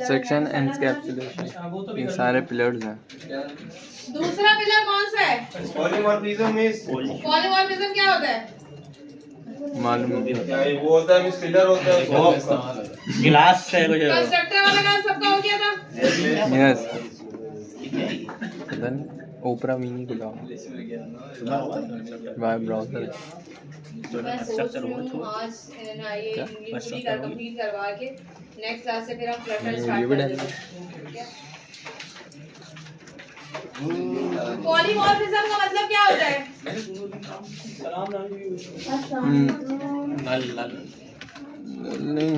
Section encapsulation, ये सारे pillars हैं। दूसरा पिलर कौन सा है? पॉलीमॉर्फिज्म क्या होता है? मालूम वो होता है मिस पिलर होता है गिलास से कुछ कंस्ट्रक्टर वाला काम सबका हो गया था। यस पता नहीं ओपरा मिनी को लाओ वाई ब्राउज़र मैं सोच रही हूँ आज ना ये इंग्लिश पूरी कंप्लीट करवा के नेक्स्ट क्लास से फिर हम फ्लटर स्टार्ट करेंगे। पॉलीमॉर्फिज्म का मतलब क्या होता है? नहीं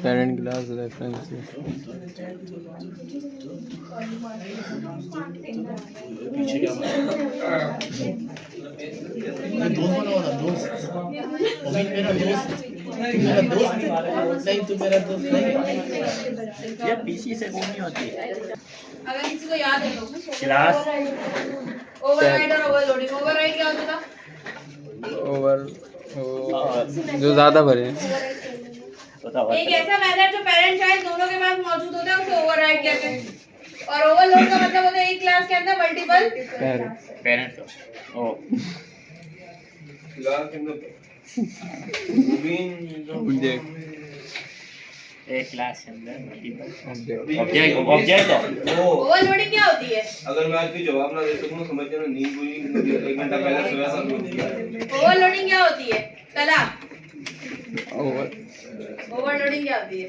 parent class references पीछे क्या दोस्त बना वाला दोस्त अभी मेरा दोस्त नहीं तू मेरा दोस्त नहीं ये पीछे से वो नहीं होती अगर किसी को याद है तो क्लास ओवरराइड और ओवरलोडिंग। ओवरराइड क्या होता था? ओवर जो ज्यादा भरे एक ऐसा मेथड जो पेरेंट चाइल्ड दोनों के पास मौजूद होता है उसे ओवरराइड कहते हैं। और ओवरलोड का मतलब होता है एक क्लास के अंदर मल्टीपल पेरेंट्स ओ क्लास के अंदर ऑब्जेक्ट एक क्लास के अंदर मल्टीपल ऑब्जेक्ट ऑब्जेक्ट ओवरलोडिंग क्या होती है? अगर मैं आपकी जवाब ना दे सकूं तो समझ जाना नींद हुई 1 घंटा पहले सोया था। ओवरलोडिंग क्या होती है? कला ओवर ओवरलोडिंग क्या होती है?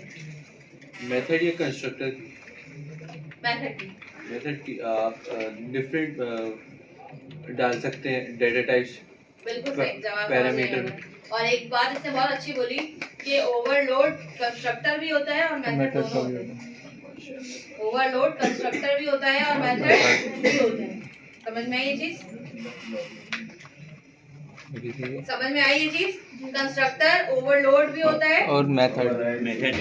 मेथड या कंस्ट्रक्टर मेथड की मेथड की आप डिफरेंट डाल सकते हैं डेटा टाइप्स बिल्कुल सही जवाब पैरामीटर। और एक बात इसने बहुत अच्छी बोली कि ओवरलोड कंस्ट्रक्टर भी होता है और मेथड दोनों होते हैं। ओवरलोड कंस्ट्रक्टर भी होता है और मेथड भी होते हैं। समझ में आई ये चीज? समझ में आई ये चीज? कंस्ट्रक्टर ओवरलोड भी होता है और मेथड मेथड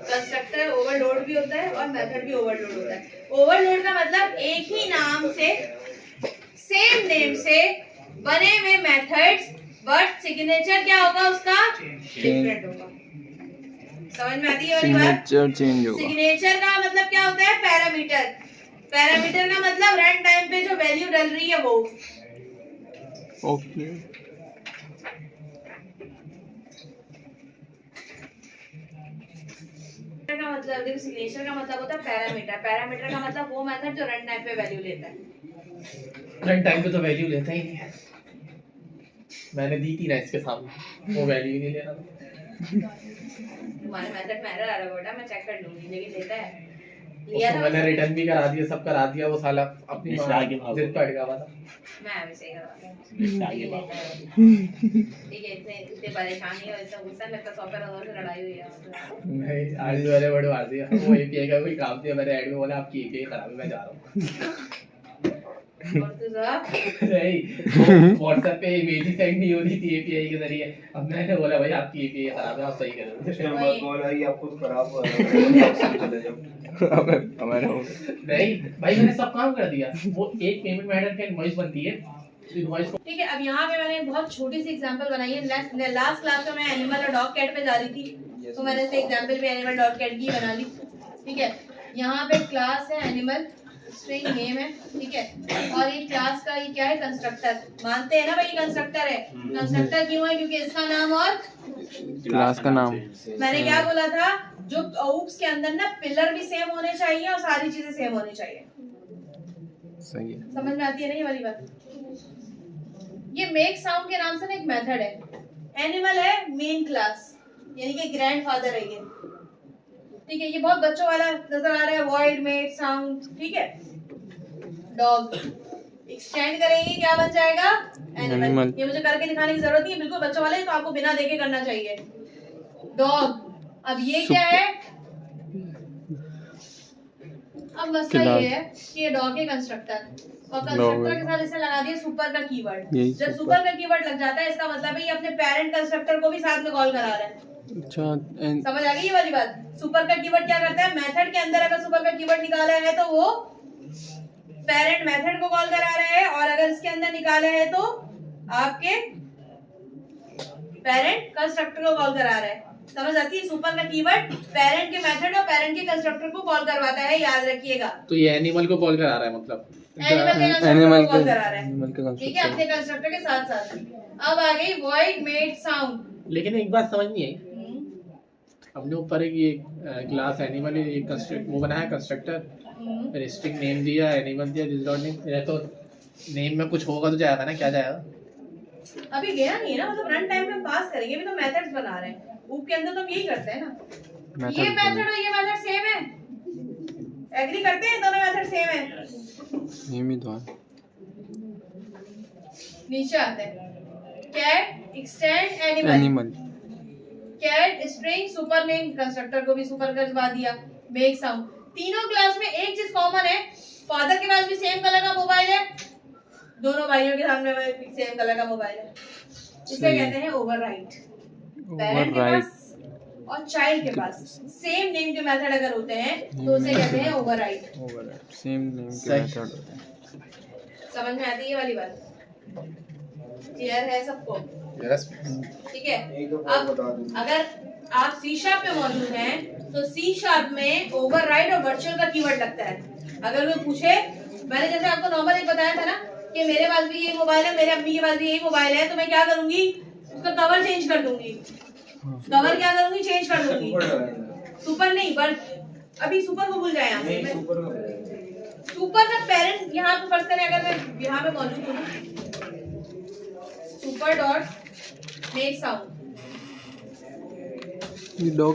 कंस्ट्रक्टर ओवरलोड भी होता है और मेथड भी ओवरलोड होता है। ओवरलोड का मतलब एक ही नाम से सेम नेम से बने हुए मेथड्स बट सिग्नेचर क्या होगा उसका डिफरेंट होगा। समझ में आती है वाली बात? सिग्नेचर चेंज होगा। सिग्नेचर का मतलब क्या होता है? पैरामीटर। पैरामीटर का मतलब रन टाइम पे जो वैल्यू डल रही है वो। ओके का मतलब देखो सिग्नेचर का मतलब होता है पैरामीटर। पैरामीटर का मतलब वो मेथड जो रन टाइम पे वैल्यू लेता है। रन टाइम पे तो वैल्यू लेता ही नहीं है। मैंने दी थी ना इसके सामने वो वैल्यू ही नहीं ले रहा था। तुम्हारे मेथड में एरर आ रहा बेटा, मैं चेक कर लूंगी लेकिन लेता है। लिया था मैंने रिटर्न भी करा दिया, सब करा दिया, वो साला अपनी जिद पे अटका हुआ था। मैं अभी सही करवाता हूं। आगे भाग। ठीक है इतने परेशानी और इतना गुस्सा लगता है। सॉफ्टवेयर और से लड़ाई हुई है। नहीं आज वाले बड़े मार दिया। वो एपीआई का कोई काम दिया, मेरे ऐड में बोला आपकी एपीआई खराब है मैं जा रहा हूं। और तू साहब नहीं व्हाट्सएप पे इमेज ही सेंड नहीं हो रही थी एपीआई के जरिए। अब मैंने बोला भाई आपकी एपीआई खराब है आप सही कर उसके बाद कॉल आई आपको खराब हुआ चले जाओ। हमारे नहीं भाई मैंने सब काम कर दिया। वो एक पेमेंट मैटर का इनवॉइस बनती है इनवॉइस। ठीक है अब यहाँ पे मैंने एक बहुत छोटी सी एग्जांपल बनाई है। लास्ट क्लास में मैं एनिमल और डॉग कैट पे जा रही थी तो मैंने इसे एग्जांपल भी एनिमल डॉग कैट की बना ली। ठीक है यहाँ पे क्लास है एनिमल, स्ट्रिंग नेम है। ठीक है और ये क्लास का ये क्या है? कंस्ट्रक्टर। मानते हैं ना भाई ये कंस्ट्रक्टर है। कंस्ट्रक्टर क्यों है? क्योंकि इसका नाम और क्लास का नाम। मैंने क्या बोला था? जो ओप्स के अंदर ना पिलर भी सेम होने चाहिए और सारी चीजें सेम होनी चाहिए। सही है। समझ में आती है ना ये वाली बात? ये मेक साउंड के नाम से ना एक मेथड है। एनिमल है मेन क्लास यानी कि ग्रैंडफादर है ये। ठीक है ये बहुत बच्चों वाला नजर आ रहा है। Void make sound. ठीक है डॉग एक्सटेंड करेंगे क्या बन जाएगा? एनिमल। ये मुझे करके दिखाने की जरूरत नहीं है, बिल्कुल बच्चों वाले तो आपको बिना देखे करना चाहिए। डॉग अब ये क्या है? अब मसला ये है कि ये डॉग है कंस्ट्रक्टर और कंस्ट्रक्टर के साथ इसने लगा दिया सुपर का कीवर्ड। जब सुपर का कीवर्ड लग जाता है इसका मतलब है ये अपने पेरेंट कंस्ट्रक्टर को भी साथ में कॉल करा रहा है। अच्छा समझ आ गई ये वाली बात? सुपर का कीवर्ड क्या करता है, मेथड के अंदर अगर सुपर का कीवर्ड निकाला है तो वो पेरेंट मेथड को कॉल करा रहा है, और अगर इसके अंदर निकाला है तो आपके पेरेंट कंस्ट्रक्टर को कॉल करा रहा है। समझ आती है? सुपर का कीवर्ड पेरेंट के मेथड और पेरेंट के कंस्ट्रक्टर को कॉल करवाता है, याद रखिएगा। तो ये एनिमल को कॉल करा रहा है, मतलब एनिमल के कॉल करा रहा है, ठीक है, अपने कंस्ट्रक्टर के साथ साथ। अब आ गई वॉइड मेड साउंड। लेकिन एक बात समझ नहीं आई, अपने ऊपर एक ये क्लास एनिमल एक कंस्ट्रक्ट वो बना है कंस्ट्रक्टर, स्ट्रिंग नेम दिया, एनिमल दिया, दिस डॉट नेम, ये तो नेम में कुछ होगा तो जाएगा ना, क्या जाएगा? अभी गया नहीं है ना, मतलब रन टाइम में पास करेंगे, अभी तो मेथड्स बना रहे हैं। ऊप के अंदर तो हम यही करते हैं ना, ये मेथड और ये मेथड सेम है, एग्री करते हैं दोनों मेथड सेम है, सेम ही तो है। नीचे आते हैं cat extend animal, cat string super name, constructor को भी सुपर करवा दिया, मेक साउंड। तीनों क्लास में एक चीज कॉमन है, फादर के पास भी सेम कलर का मोबाइल है, दोनों भाइयों के सामने सेम कलर का मोबाइल है, इसे कहते हैं ओवरराइट। पेरेंट के पास और चाइल्ड के पास सेम नेम के मेथड अगर होते हैं तो उसे कहते हैं ओवरराइट। सेम नेम के मेथड होते हैं। समझ में आती है ये वाली बात? क्लियर है सबको? ठीक है। अब अगर आप सी शार्प में मौजूद हैं तो सी शार्प में ओवरराइड और वर्चुअल का कीवर्ड लगता है। अगर कोई पूछे, मैंने जैसे आपको नॉर्मल एक बताया था ना कि मेरे पास भी ये मोबाइल है, मेरे अम्मी के पास भी यही मोबाइल है, तो मैं क्या करूंगी, उसका कवर चेंज कर दूंगी। कवर क्या करूंगी, चेंज कर दूंगी। सुपर नहीं, बट अभी सुपर को भूल जाए यहाँ से। सुपर का पेरेंट यहाँ पे फर्ज करें, अगर मैं यहाँ पे मौजूद हूँ, सुपर डॉट मेक साउंड,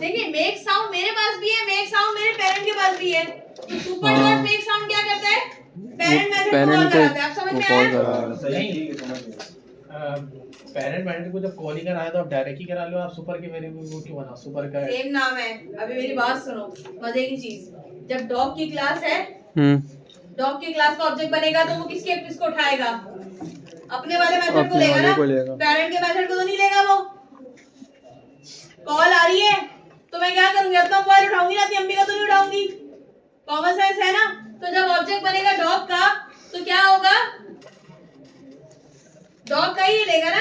देखिए मेक साउंड मेरे पास भी है, मेक साउंड मेरे पेरेंट के पास भी है, तो सुपर डॉट मेक साउंड क्या करता है, पेरेंट मेथड को कॉल कराता है। आप समझ में आया? पेरेंट मेथड को जब कॉल ही कराया तो आप डायरेक्ट ही करा लो, आप सुपर के वेरिएबल को क्यों बनाओ? सुपर का सेम नाम है। अभी मेरी बात सुनो, मजे की चीज, जब डॉग की क्लास है, डॉग की क्लास का ऑब्जेक्ट बनेगा तो वो किसको उठाएगा, अपने वाले मेथड को लेगा ना, पेरेंट के मेथड को तो नहीं लेगा। वो कॉल आ रही है तो मैं क्या करूंगी, अपना मोबाइल उठाऊंगी ना, अपनी अम्मी का तो नहीं उठाऊंगी, कॉमन सेंस है ना। तो जब ऑब्जेक्ट बनेगा डॉग का तो क्या होगा, डॉग का ही लेगा ना।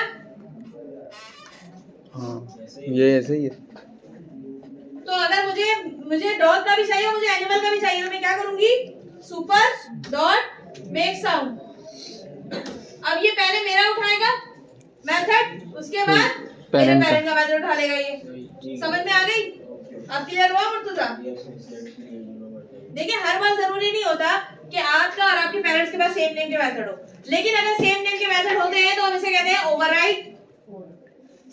हाँ, ये ऐसे ही है। तो अगर मुझे डॉग का भी चाहिए, मुझे एनिमल का भी चाहिए, तो मैं क्या करूंगी, सुपर डॉट मेक साउंड। अब ये पहले मेरा उठाएगा मेथड, उसके बाद मेरे पेरेंट का मेथड उठा लेगा। ये समझ में आ गई? अब क्लियर हुआ मुर्तजा? देखिए हर बार जरूरी नहीं होता कि आपका और आपके पेरेंट्स के पास सेम नेम के मेथड हो, लेकिन अगर सेम नेम के मेथड होते हैं तो हम इसे कहते हैं ओवरराइड।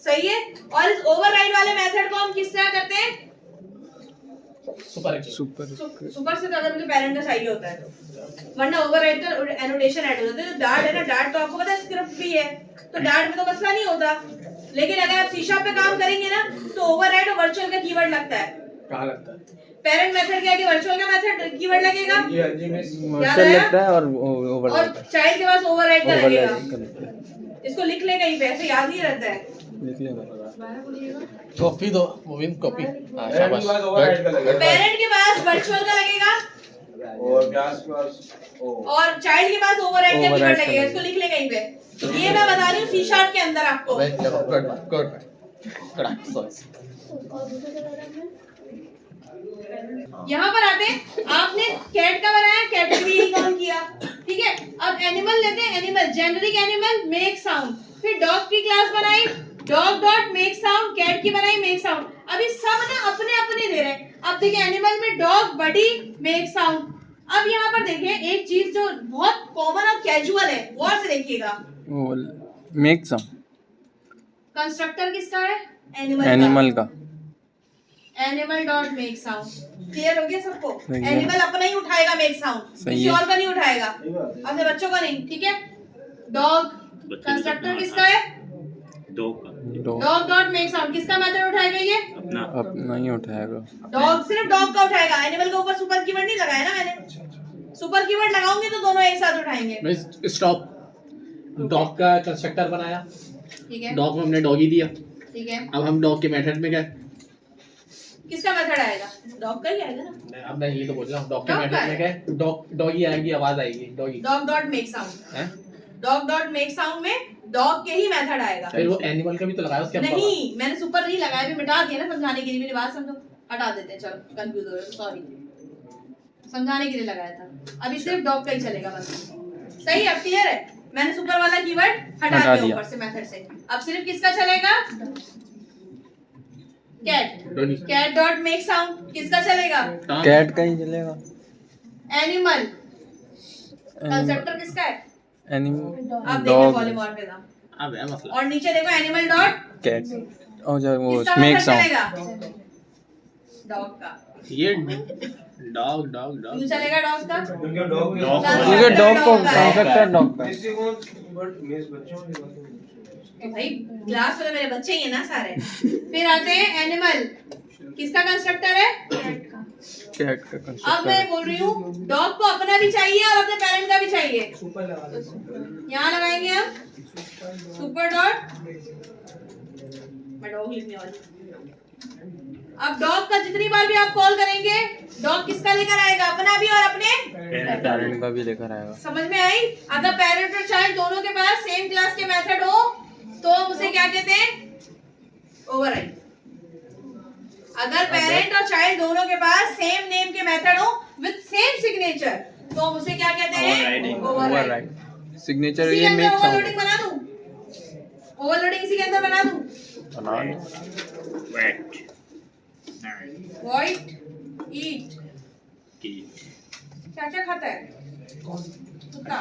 सही है। और इस ओवरराइड वाले मेथड को हम किस तरह करते हैं, सुपर सुपर से ज्यादा मुझे पेरेंट का चाहिए होता है, वरना ओवरराइड का एनोटेशन ऐड हो जाता है। तो डार्ट है ना, डार्ट तो आपको पता है स्क्रिप्ट भी है, तो डार्ट में तो मसला नहीं होता। लेकिन अगर आप सी शार्प पे काम करेंगे ना तो ओवरराइड और वर्चुअल का कीवर्ड लगता है। कहाँ लगता है? पेरेंट मेथड के आगे वर्चुअल का मेथड कीवर्ड लगेगा, वर्चुअल लगता है और और चाइल्ड के पास ओवरराइड का लगेगा। इसको लिख ले कहीं पे, ऐसे याद नहीं रहता है। लिख ले, कॉपी दो मोबिन, कॉपी। पेरेंट के पास वर्चुअल का लगेगा और चाइल्ड के पास ओवरराइड का कीवर्ड लगेगा। इसको लिख ले कहीं पे। ये मैं बता रही हूँ सी शार्प के अंदर आपको। यहाँ पर आते हैं, आपने कैट का बनाया, कैट भी यही काम किया, ठीक है। अब एनिमल लेते हैं, animal generic animal make sound, फिर डॉग की क्लास बनाई, dog dot make sound, cat की बनाई मेक साउंड। अभी सब ना अपने अपने दे रहे हैं। अब देखिए एनिमल में डॉग बडी मेक साउंड। अब यहाँ पर देखिए एक चीज जो बहुत कॉमन और कैजुअल है, गौर से देखिएगा, मेक साउंड कंस्ट्रक्टर किसका है, एनिमल का, animal dot make sound. Clear हो गया सबको? एनिमल अपना ही उठाएगा मेक साउंड, किसी और का नहीं उठाएगा, अपने बच्चों का नहीं, ठीक है। डॉग कंस्ट्रक्टर किसका है, डॉग का, डॉग डॉट मेक साउंड, किसका मेथड उठाएगा ये, अपना अब नहीं उठाएगा। डॉग सिर्फ डॉग का उठाएगा, एनिमल के ऊपर सुपर कीवर्ड नहीं लगाया ना मैंने। सुपर कीवर्ड लगाऊंगी तो दोनों एक साथ उठाएंगे। स्टॉप। डॉग का कंस्ट्रक्टर बनाया, ठीक है, डॉग में हमने डॉगी दिया। ठीक है, अब हम डॉग के मेथड में गए। किसका मेथड आएगा? डॉग का ही आएगा ना। अब मैं ये तो बोल रहा हूँ, डॉग के Dog का मेथड में गए, डॉगी आएगी, आवाज आएगी doggy. Dog dot make sound, हैं? डॉग डॉट मेक साउंड में डॉग के ही मेथड आएगा। फिर वो एनिमल का भी तो लगाया उसके अंदर। नहीं, मैंने सुपर नहीं लगाया, भी मिटा दिया ना समझाने के लिए। मेरी बात समझो, हटा देते हैं, चलो कंफ्यूज हो रहे हो, सॉरी, समझाने के लिए लगाया था। अभी सिर्फ डॉग का ही चलेगा बस। सही, अब क्लियर है। मैंने सुपर वाला कीवर्ड हटा दिया ऊपर से मेथड से। अब सिर्फ किसका चलेगा? Cat. Cat dot make sound किसका चलेगा? कैट का ही चलेगा। एनिमल कंस्ट्रक्टर किसका है? एनिमल अब देखिए पॉलीमॉर्फिज्म। अब है मसला। और नीचे देखो एनिमल डॉट कैट और जो वो किसका मेक मेथड साउंड। चलेगा? डॉग का। ये डॉग डॉग डॉग क्यों चलेगा डॉग का? क्योंकि डॉग क्योंकि डॉग को कंस्ट्रक्टर डॉग का। किसी को बट मेरे बच्चों की बात नहीं। तो भाई क्लास में तो मेरे बच्चे ही है ना सारे। फिर आते हैं एनिमल, किसका कंस्ट्रक्टर है? कैट का अब मैं कंस्ट्रक्टर। बोल रही हूँ डॉग को अपना भी चाहिए और अपने पेरेंट का भी चाहिए। यहाँ लगाएंगे हम सुपर डॉट, मैं डॉग लिखने वाली। अब डॉग का जितनी बार भी आप कॉल करेंगे, डॉग किसका लेकर आएगा? अपना भी और अपने पेरेंट का भी लेकर आएगा। समझ में आई? अगर पेरेंट और चाइल्ड दोनों के पास सेम क्लास के मेथड हो तो हम उसे क्या कहते हैं? ओवरराइड। अगर पेरेंट और चाइल्ड दोनों के पास सेम नेम के मेथड हो विद सेम सिग्नेचर तो हम उसे क्या कहते हैं? ओवरराइड। ओवरराइड। सिग्नेचर इसी के ये अंदर मेक ओवरलोडिंग साउंड। बना दूं? ओवरलोडिंग इसी के अंदर बना दूं? बना दो। व्हाइट ईट क्या क्या खाता है? कुत्ता।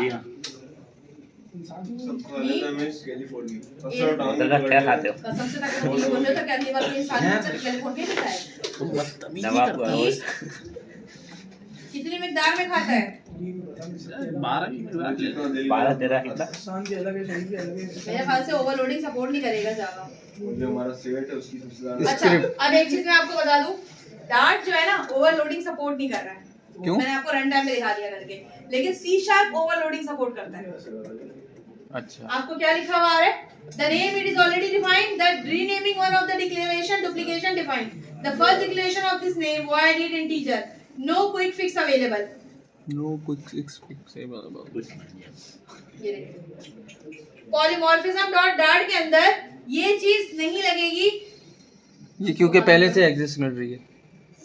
सबको अलग अलग मिस कैलिफोर्निया। सबसे ये- डाउन क्या खाते हो? कसम से ताकत नहीं बोल रहे हो तो क्या अगली बार कोई इंसान बच्चा कैलिफोर्निया खाता है? कितनी मिकदार में खाता है? 12-13 मेरे ख्याल से ओवरलोडिंग सपोर्ट नहीं करेगा जावा। जो हमारा सेट है उसकी सबसे ज्यादा अच्छा, अब एक चीज मैं आपको बता दूं, डार्ट जो है ना ओवरलोडिंग सपोर्ट नहीं कर रहा है। क्यों? मैंने आपको रन टाइम पे दिखा दिया करके, लेकिन सी शार्प ओवरलोडिंग सपोर्ट करता है। अच्छा। आपको क्या लिखा हुआ है? The name it is already defined. That renaming one of the declaration duplication defined. The first declaration of this name void it integer. No quick fix available. No कुछ fixable. ये देखिए पॉलीमॉर्फिज्म डॉट डार्ट के अंदर ये चीज नहीं लगेगी। ये क्योंकि पहले से एग्जिस्ट कर रही है।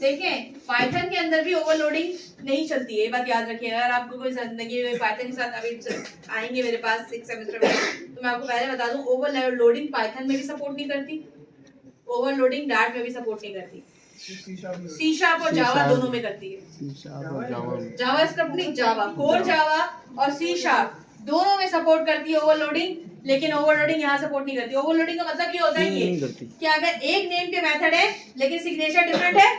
देखें पाइथन के अंदर भी ओवरलोडिंग नहीं चलती है, ये बात याद रखिए। अगर आपको कोई जिंदगी में पाइथन के साथ अभी आएंगे मेरे पास 6 सेमेस्टर में, तो मैं आपको पहले बता दूं ओवरलोडिंग पाइथन में भी सपोर्ट नहीं करती, ओवरलोडिंग डार्ट में भी सपोर्ट नहीं करती। सी शार्प और जावा दोनों में करती है। जावा स्क्रिप्ट नहीं, जावा कोर जावा और सी शार्प दोनों में सपोर्ट करती है ओवरलोडिंग, लेकिन ओवरलोडिंग यहाँ सपोर्ट नहीं करती। ओवरलोडिंग का मतलब ये होता है कि अगर एक नेम के मेथड है लेकिन सिग्नेचर डिफरेंट है,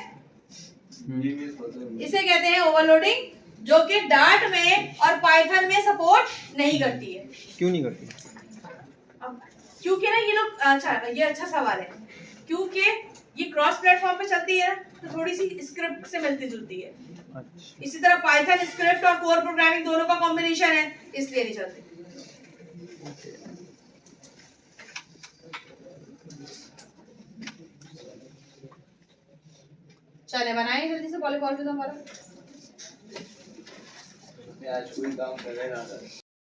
इसे कहते हैं ओवरलोडिंग, जो कि डार्ट में और पाइथन में सपोर्ट नहीं करती है। क्यों नहीं करती? क्योंकि ना ये लोग, अच्छा ये अच्छा सवाल है, क्योंकि ये क्रॉस प्लेटफॉर्म पे चलती है तो थोड़ी सी स्क्रिप्ट से मिलती जुलती है। अच्छा। इसी तरह पाइथन स्क्रिप्ट और कोर प्रोग्रामिंग दोनों का कॉम्बिनेशन है, इसलिए नहीं चलती। चले बनाए जल्दी से पॉलीमॉर्फिज्म वाला। आज कोई काम कर रहे ना